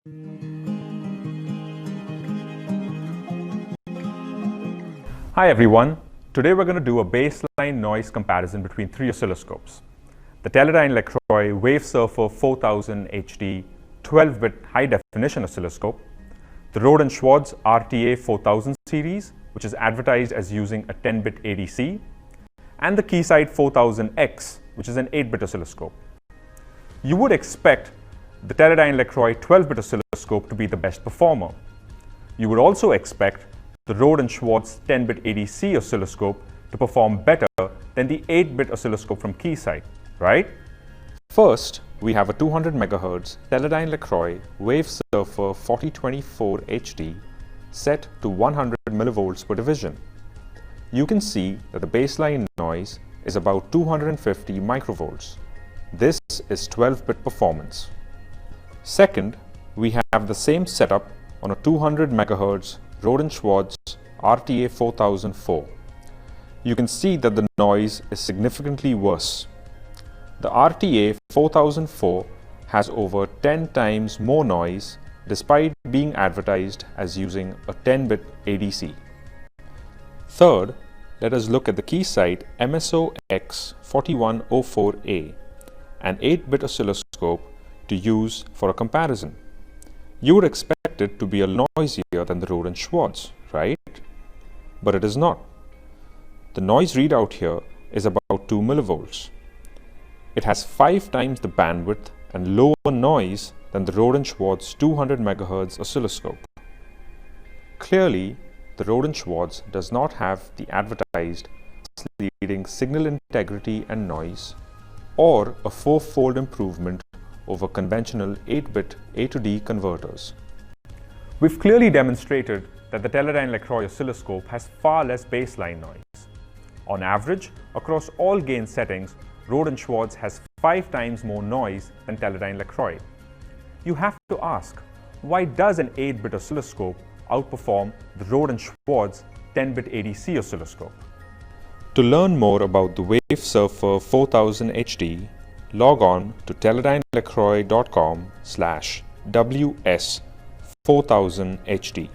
Hi everyone, today we're going to do a baseline noise comparison between three oscilloscopes. The Teledyne LaCroix WaveSurfer 4000 HD 12-bit high-definition oscilloscope, the Rode & Schwartz RTA 4000 series, which is advertised as using a 10-bit ADC, and the Keysight 4000X, which is an 8-bit oscilloscope. You would expect the Teledyne LaCroix 12-bit oscilloscope to be the best performer. You would also expect the Rode & Schwartz 10-bit ADC oscilloscope to perform better than the 8-bit oscilloscope from Keysight, right? First, we have a 200 MHz Teledyne LaCroix WaveSurfer 4024 HD set to 100 mV per division. You can see that the baseline noise is about 250 microvolts. This is 12-bit performance. Second, we have the same setup on a 200 MHz Rode & Schwartz RTA 4004. You can see that the noise is significantly worse. The RTA 4004 has over 10 times more noise despite being advertised as using a 10-bit ADC. Third, let us look at the Keysight MSO-X 4104A, an 8-bit oscilloscope to use for a comparison. You would expect it to be a lot noisier than the Rode & Schwartz, right? But it is not. The noise readout here is about 2 mV. It has 5 times the bandwidth and lower noise than the Rode & Schwartz 200 MHz oscilloscope. Clearly, the Rode & Schwartz does not have the advertised leading signal integrity and noise, or a 4-fold improvement over conventional 8-bit A to D converters. We've clearly demonstrated that the Teledyne LaCroix oscilloscope has far less baseline noise. On average, across all gain settings, Rode & Schwartz has 5 times more noise than Teledyne LaCroix. You have to ask, why does an 8-bit oscilloscope outperform the Rode & Schwartz 10-bit ADC oscilloscope? To learn more about the WaveSurfer 4000 HD, log on to teledynelacroix.com/WS4000HD.